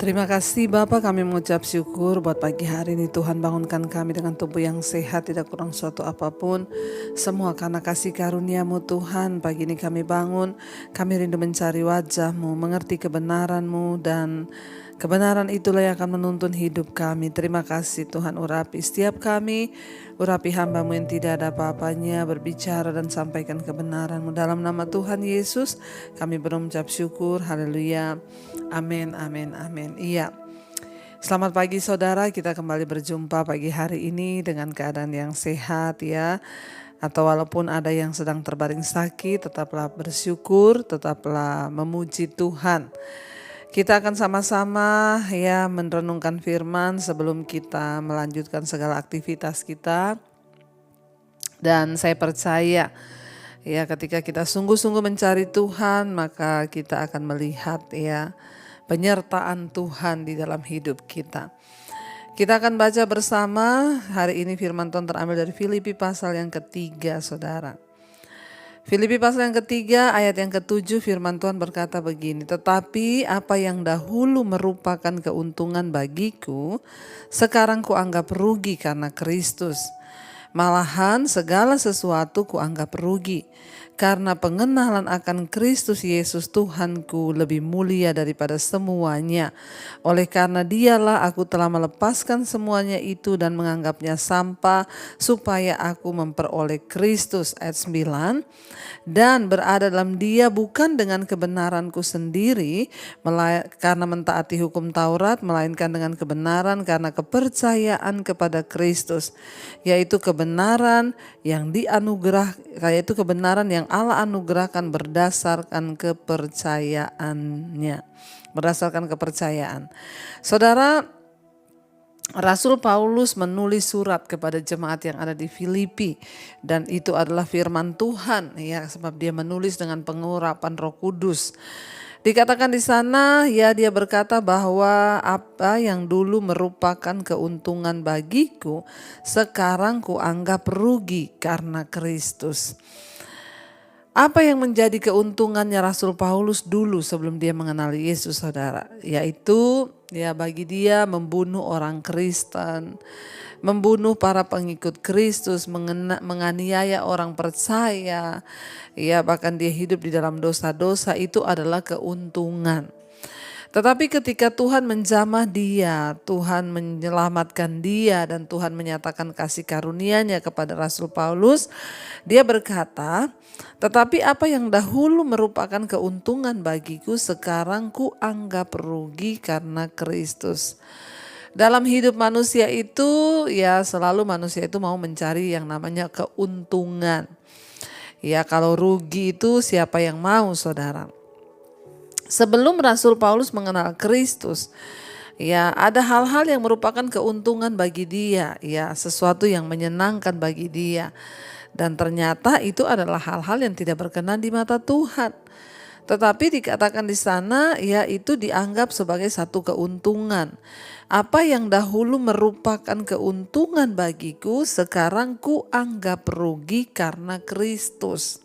Terima kasih Bapak, kami mengucap syukur buat pagi hari ini. Tuhan bangunkan kami dengan tubuh yang sehat, tidak kurang suatu apapun. Semua karena kasih karunia-Mu Tuhan. Pagi ini kami bangun, kami rindu mencari wajah-Mu, mengerti kebenaran-Mu, dan kebenaran itulah yang akan menuntun hidup kami. Terima kasih Tuhan, urapi setiap kami, urapi hamba-Mu yang tidak ada apa-apanya, berbicara dan sampaikan kebenaran-Mu. Dalam nama Tuhan Yesus kami berucap syukur, haleluya, amin, amin, amin. Iya, selamat pagi saudara, kita kembali berjumpa pagi hari ini dengan keadaan yang sehat ya. Atau walaupun ada yang sedang terbaring sakit, tetaplah bersyukur, tetaplah memuji Tuhan. Kita akan sama-sama ya merenungkan firman sebelum kita melanjutkan segala aktivitas kita. Dan saya percaya ya ketika kita sungguh-sungguh mencari Tuhan, maka kita akan melihat ya penyertaan Tuhan di dalam hidup kita. Kita akan baca bersama hari ini firman Tuhan terambil dari Filipi pasal yang ketiga saudara. Filipi pasal yang ketiga ayat yang ke-7 firman Tuhan berkata begini. Tetapi apa yang dahulu merupakan keuntungan bagiku, sekarang kuanggap rugi karena Kristus. Malahan segala sesuatu kuanggap rugi, karena pengenalan akan Kristus Yesus Tuhanku lebih mulia daripada semuanya. Oleh karena dialah aku telah melepaskan semuanya itu dan menganggapnya sampah, supaya aku memperoleh Kristus. Ayat 9. Dan berada dalam dia bukan dengan kebenaranku sendiri, karena mentaati hukum Taurat, melainkan dengan kebenaran karena kepercayaan kepada Kristus, yaitu kebenaran yang yaitu kebenaran yang Allah anugerahkan berdasarkan kepercayaannya. Berdasarkan kepercayaan. Saudara, Rasul Paulus menulis surat kepada jemaat yang ada di Filipi, dan itu adalah firman Tuhan ya, sebab dia menulis dengan pengurapan Roh Kudus. Dikatakan di sana ya, dia berkata bahwa apa yang dulu merupakan keuntungan bagiku, sekarang kuanggap rugi karena Kristus. Apa yang menjadi keuntungannya Rasul Paulus dulu sebelum dia mengenali Yesus saudara? Yaitu ya bagi dia membunuh orang Kristen, membunuh para pengikut Kristus, menganiaya orang percaya, ya bahkan dia hidup di dalam dosa-dosa, itu adalah keuntungan. Tetapi ketika Tuhan menjamah dia, Tuhan menyelamatkan dia, dan Tuhan menyatakan kasih karunia-Nya kepada Rasul Paulus, dia berkata, tetapi apa yang dahulu merupakan keuntungan bagiku, sekarang kuanggap rugi karena Kristus. Dalam hidup manusia itu ya selalu manusia itu mau mencari yang namanya keuntungan. Ya kalau rugi itu siapa yang mau saudara? Sebelum Rasul Paulus mengenal Kristus, ya ada hal-hal yang merupakan keuntungan bagi dia, ya sesuatu yang menyenangkan bagi dia. Dan ternyata itu adalah hal-hal yang tidak berkenan di mata Tuhan. Tetapi dikatakan di sana, ya itu dianggap sebagai satu keuntungan. Apa yang dahulu merupakan keuntungan bagiku, sekarang kuanggap rugi karena Kristus.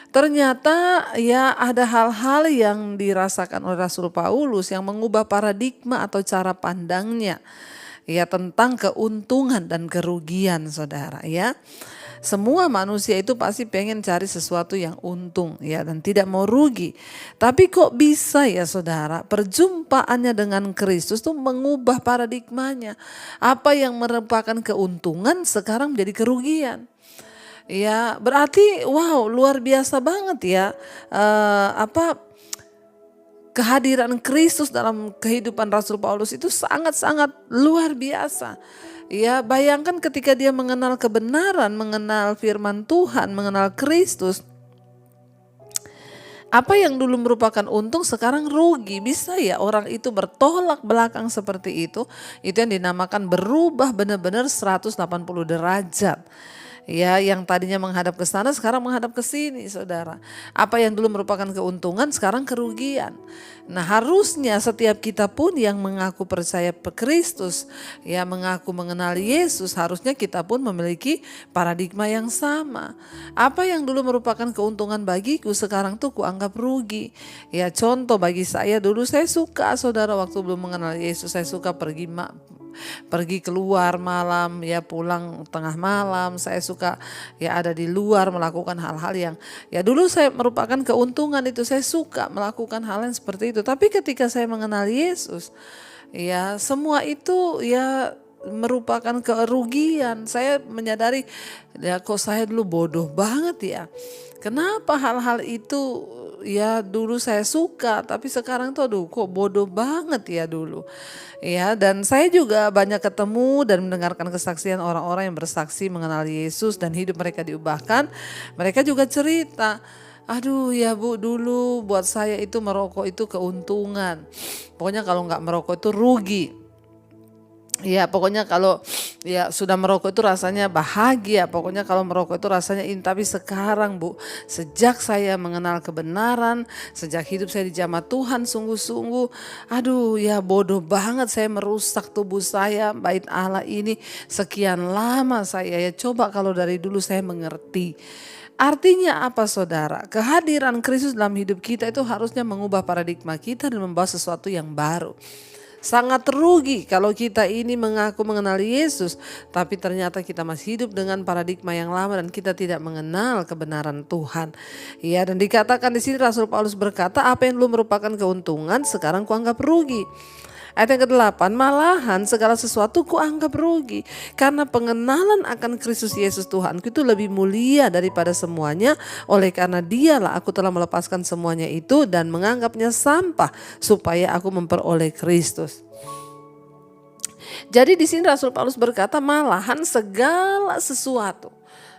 Ternyata ya ada hal-hal yang dirasakan oleh Rasul Paulus yang mengubah paradigma atau cara pandangnya ya tentang keuntungan dan kerugian saudara ya. Semua manusia itu pasti pengen cari sesuatu yang untung ya dan tidak mau rugi. Tapi kok bisa ya saudara, perjumpaannya dengan Kristus tuh mengubah paradigmanya. Apa yang merupakan keuntungan sekarang menjadi kerugian. Ya berarti wow luar biasa banget ya kehadiran Kristus dalam kehidupan Rasul Paulus itu sangat-sangat luar biasa. Ya bayangkan ketika dia mengenal kebenaran, mengenal firman Tuhan, mengenal Kristus. Apa yang dulu merupakan untung sekarang rugi. Bisa ya orang itu bertolak belakang seperti itu. Itu yang dinamakan berubah benar-benar 180 derajat. Ya, yang tadinya menghadap ke sana sekarang menghadap ke sini, Saudara. Apa yang dulu merupakan keuntungan sekarang kerugian. Nah, harusnya setiap kita pun yang mengaku percaya ke Kristus, ya mengaku mengenal Yesus, harusnya kita pun memiliki paradigma yang sama. Apa yang dulu merupakan keuntungan bagiku sekarang tuh kuanggap rugi. Ya, contoh bagi saya dulu saya suka, Saudara, waktu belum mengenal Yesus saya suka pergi keluar malam, ya pulang tengah malam. Saya suka ya ada di luar melakukan hal-hal yang ya dulu saya merupakan keuntungan itu, saya suka melakukan hal yang seperti itu. Tapi ketika saya mengenal Yesus, ya semua itu ya merupakan kerugian. Saya menyadari ya kok saya dulu bodoh banget ya. Kenapa hal-hal itu ya dulu saya suka tapi sekarang tuh aduh kok bodoh banget ya dulu. Ya, dan saya juga banyak ketemu dan mendengarkan kesaksian orang-orang yang bersaksi mengenal Yesus dan hidup mereka diubahkan. Mereka juga cerita, aduh ya Bu, dulu buat saya itu merokok itu keuntungan. Pokoknya kalau nggak merokok itu rugi. Ya pokoknya kalau ya sudah merokok itu rasanya bahagia. Pokoknya kalau merokok itu rasanya ini. Tapi sekarang Bu, sejak saya mengenal kebenaran, sejak hidup saya di jamaah Tuhan sungguh-sungguh, aduh ya bodoh banget saya merusak tubuh saya, bait Allah ini sekian lama saya ya. Coba kalau dari dulu saya mengerti. Artinya apa, Saudara? Kehadiran Kristus dalam hidup kita itu harusnya mengubah paradigma kita dan membawa sesuatu yang baru. Sangat rugi kalau kita ini mengaku mengenal Yesus, tapi ternyata kita masih hidup dengan paradigma yang lama dan kita tidak mengenal kebenaran Tuhan. Ya, dan dikatakan di sini Rasul Paulus berkata, apa yang dulu merupakan keuntungan sekarang kuanggap rugi. Ayat yang ke-8, malahan segala sesuatu kuanggap rugi karena pengenalan akan Kristus Yesus Tuhanku itu lebih mulia daripada semuanya. Oleh karena dialah aku telah melepaskan semuanya itu dan menganggapnya sampah supaya aku memperoleh Kristus. Jadi di sini Rasul Paulus berkata malahan segala sesuatu,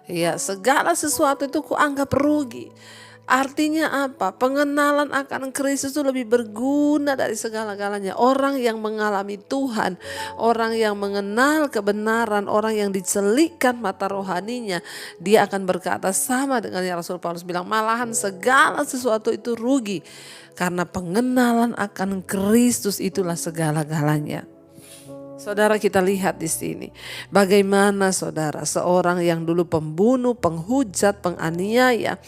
ya segala sesuatu itu kuanggap rugi. Artinya apa? Pengenalan akan Kristus itu lebih berguna dari segala-galanya. Orang yang mengalami Tuhan, orang yang mengenal kebenaran, orang yang dicelikkan mata rohaninya, dia akan berkata sama dengan yang Rasul Paulus bilang, malahan segala sesuatu itu rugi. Karena pengenalan akan Kristus itulah segala-galanya. Saudara, kita lihat di sini bagaimana saudara seorang yang dulu pembunuh, penghujat, penganiaya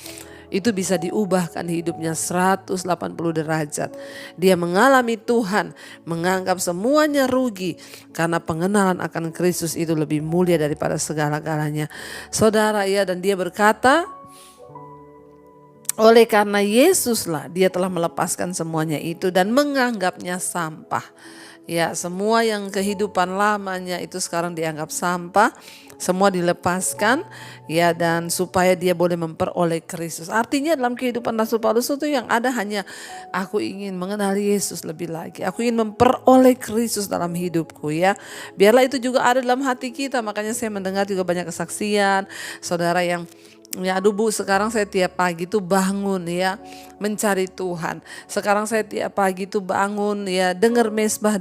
itu bisa diubahkan hidupnya 180 derajat. Dia mengalami Tuhan, menganggap semuanya rugi karena pengenalan akan Kristus itu lebih mulia daripada segala-galanya. Saudara, ya, dan dia berkata, oleh karena Yesuslah dia telah melepaskan semuanya itu dan menganggapnya sampah. Ya, semua yang kehidupan lamanya itu sekarang dianggap sampah. Semua dilepaskan ya, dan supaya dia boleh memperoleh Kristus. Artinya dalam kehidupan Rasul Paulus itu yang ada hanya aku ingin mengenal Yesus lebih lagi. Aku ingin memperoleh Kristus dalam hidupku ya. Biarlah itu juga ada dalam hati kita. Makanya saya mendengar juga banyak kesaksian saudara yang ya aduh Bu, sekarang saya tiap pagi tuh bangun ya mencari Tuhan. Sekarang saya tiap pagi tuh bangun ya dengar mesbah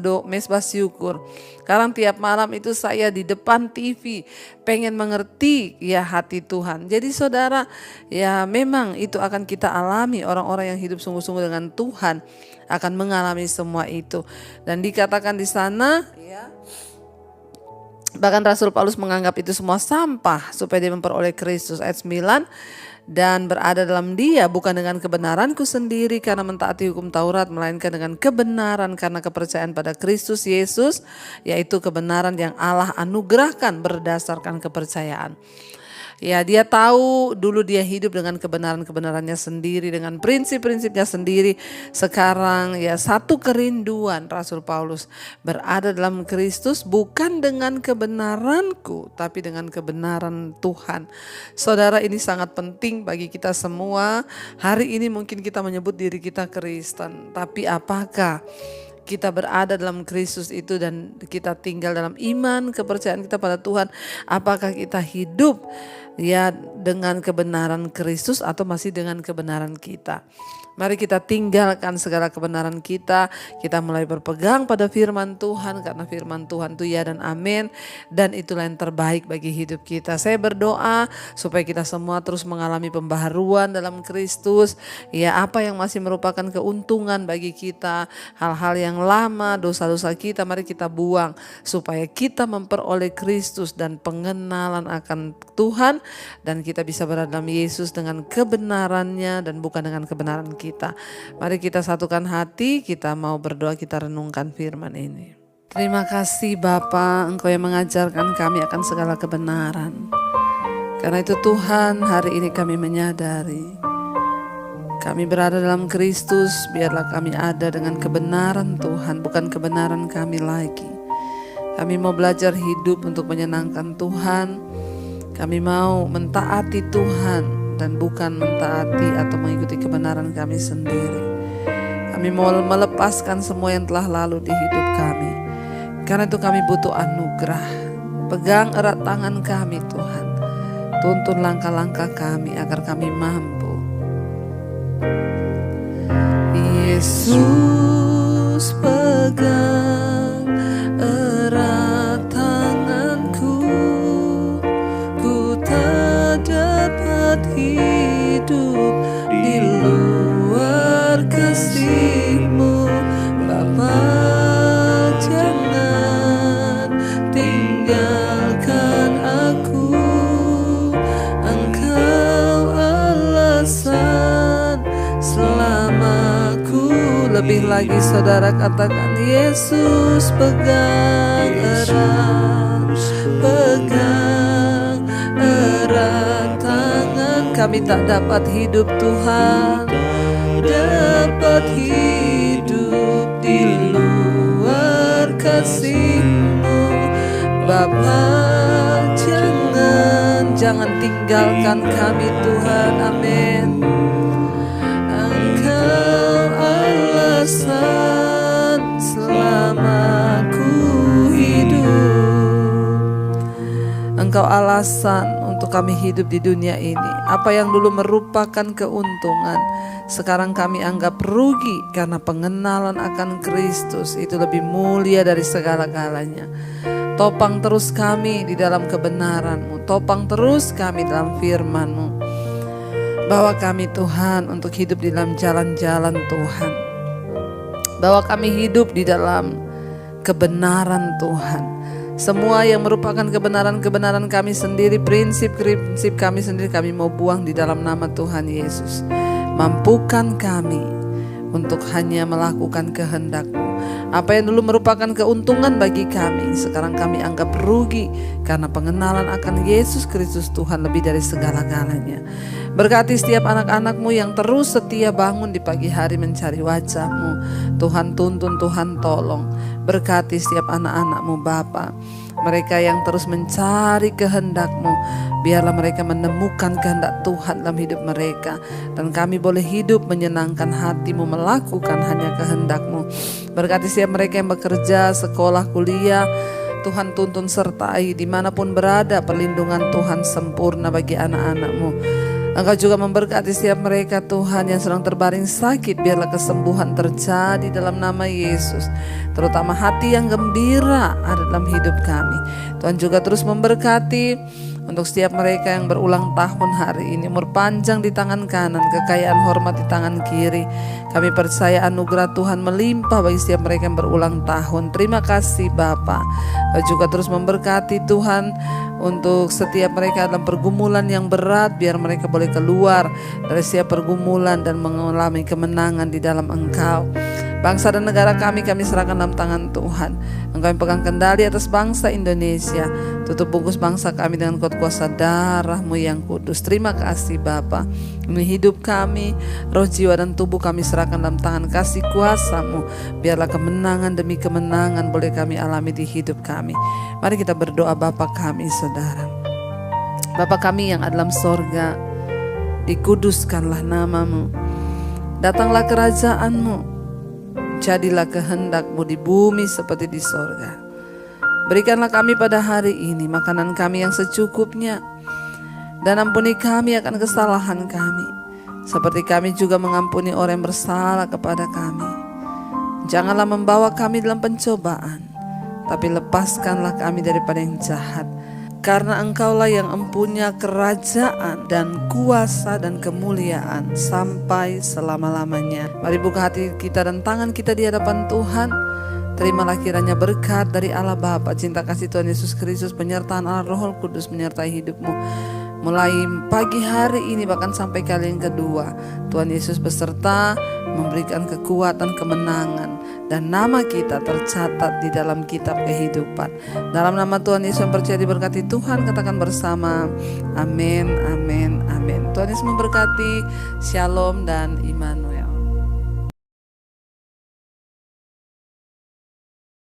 syukur. Sekarang tiap malam itu saya di depan TV pengen mengerti ya hati Tuhan. Jadi saudara, ya memang itu akan kita alami, orang-orang yang hidup sungguh-sungguh dengan Tuhan akan mengalami semua itu. Dan dikatakan di sana ya, bahkan Rasul Paulus menganggap itu semua sampah supaya dia memperoleh Kristus. Ayat 9, dan berada dalam dia bukan dengan kebenaranku sendiri karena mentaati hukum Taurat, melainkan dengan kebenaran karena kepercayaan pada Kristus Yesus, yaitu kebenaran yang Allah anugerahkan berdasarkan kepercayaan. Ya, dia tahu dulu dia hidup dengan kebenaran-kebenarannya sendiri, dengan prinsip-prinsipnya sendiri. Sekarang ya satu kerinduan Rasul Paulus berada dalam Kristus bukan dengan kebenaranku tapi dengan kebenaran Tuhan. Saudara, ini sangat penting bagi kita semua. Hari ini mungkin kita menyebut diri kita Kristen, tapi apakah kita berada dalam Kristus itu dan kita tinggal dalam iman, kepercayaan kita pada Tuhan? Apakah kita hidup ya dengan kebenaran Kristus atau masih dengan kebenaran kita? Mari kita tinggalkan segala kebenaran kita mulai berpegang pada firman Tuhan, karena firman Tuhan itu ya dan amin, dan itulah yang terbaik bagi hidup kita. Saya berdoa supaya kita semua terus mengalami pembaharuan dalam Kristus, ya, apa yang masih merupakan keuntungan bagi kita, hal-hal yang lama, dosa-dosa kita, mari kita buang supaya kita memperoleh Kristus dan pengenalan akan Tuhan, dan kita bisa berada dalam Yesus dengan kebenarannya dan bukan dengan kebenaran kita. Mari kita satukan hati, kita mau berdoa, kita renungkan firman ini. Terima kasih Bapa, Engkau yang mengajarkan kami akan segala kebenaran. Karena itu Tuhan, hari ini kami menyadari kami berada dalam Kristus, biarlah kami ada dengan kebenaran Tuhan, bukan kebenaran kami lagi. Kami mau belajar hidup untuk menyenangkan Tuhan. Kami mau mentaati Tuhan dan bukan mentaati atau mengikuti kebenaran kami sendiri. Kami mau melepaskan semua yang telah lalu di hidup kami. Karena itu kami butuh anugerah. Pegang erat tangan kami Tuhan. Tuntun langkah-langkah kami agar kami mampu. Yesus, pegang erat tanganku. Ku tak dapat hidup di luar kasih-Mu, Bapa. Jangan tinggalkan aku. Engkau alasan selamaku. Lebih lagi saudara katakan, Yesus pegang erat, pegang erat tangan. Kami tak dapat hidup Tuhan, dapat hidup di luar kasih-Mu, Bapa. Jangan tinggalkan kami Tuhan, amin. Engkau alasan selamaku hidup. Engkau alasan untuk kami hidup di dunia ini. Apa yang dulu merupakan keuntungan, sekarang kami anggap rugi karena pengenalan akan Kristus itu lebih mulia dari segala-galanya. Topang terus kami di dalam kebenaran-Mu, topang terus kami dalam firman-Mu. Bawa kami Tuhan untuk hidup di dalam jalan-jalan Tuhan. Bawa kami hidup di dalam kebenaran Tuhan. Semua yang merupakan kebenaran-kebenaran kami sendiri, prinsip-prinsip kami sendiri, kami mau buang di dalam nama Tuhan Yesus. Mampukan kami untuk hanya melakukan kehendak-Mu. Apa yang dulu merupakan keuntungan bagi kami, sekarang kami anggap rugi karena pengenalan akan Yesus Kristus Tuhan lebih dari segala-galanya. Berkati setiap anak-anak-Mu yang terus setia bangun di pagi hari mencari wajah-Mu. Tuhan tuntun, Tuhan tolong. Berkati setiap anak-anak-Mu Bapa, mereka yang terus mencari kehendak-Mu. Biarlah mereka menemukan kehendak Tuhan dalam hidup mereka, dan kami boleh hidup menyenangkan hati-Mu, melakukan hanya kehendak-Mu. Berkati setiap mereka yang bekerja, sekolah, kuliah, Tuhan tuntun sertai dimanapun berada. Perlindungan Tuhan sempurna bagi anak-anak-Mu. Engkau juga memberkati setiap mereka Tuhan yang sedang terbaring sakit. Biarlah kesembuhan terjadi dalam nama Yesus. Terutama hati yang gembira ada dalam hidup kami. Tuhan juga terus memberkati untuk setiap mereka yang berulang tahun hari ini. Umur panjang di tangan kanan, kekayaan hormat di tangan kiri. Kami percaya anugerah Tuhan melimpah bagi setiap mereka yang berulang tahun. Terima kasih Bapa. Juga terus memberkati Tuhan untuk setiap mereka dalam pergumulan yang berat. Biar mereka boleh keluar dari setiap pergumulan dan mengalami kemenangan di dalam Engkau. Bangsa dan negara kami serahkan dalam tangan Tuhan. Engkau yang pegang kendali atas bangsa Indonesia. Tutup bungkus bangsa kami dengan kuasa darah-Mu yang kudus. Terima kasih Bapa. Ini hidup kami, roh, jiwa, dan tubuh kami serahkan dalam tangan kasih kuasa-Mu. Biarlah kemenangan demi kemenangan boleh kami alami di hidup kami. Mari kita berdoa. Bapa kami, saudara. Bapa kami yang ada dalam sorga, dikuduskanlah nama-Mu. Datanglah kerajaan-Mu. Jadilah kehendak-Mu di bumi seperti di sorga. Berikanlah kami pada hari ini makanan kami yang secukupnya, dan ampuni kami akan kesalahan kami, seperti kami juga mengampuni orang yang bersalah kepada kami. Janganlah membawa kami dalam pencobaan, tapi lepaskanlah kami daripada yang jahat. Karena Engkaulah yang empunya kerajaan dan kuasa dan kemuliaan sampai selama-lamanya. Mari buka hati kita dan tangan kita di hadapan Tuhan. Terimalah kiranya berkat dari Allah Bapa, cinta kasih Tuhan Yesus Kristus, penyertaan Allah Roh Kudus menyertai hidupmu. Mulai pagi hari ini bahkan sampai kali yang kedua, Tuhan Yesus beserta memberikan kekuatan, kemenangan, dan nama kita tercatat di dalam kitab kehidupan. Dalam nama Tuhan Yesus yang percaya diberkati Tuhan, katakan bersama, amin, amin, amin. Tuhan Yesus memberkati, shalom dan Immanuel.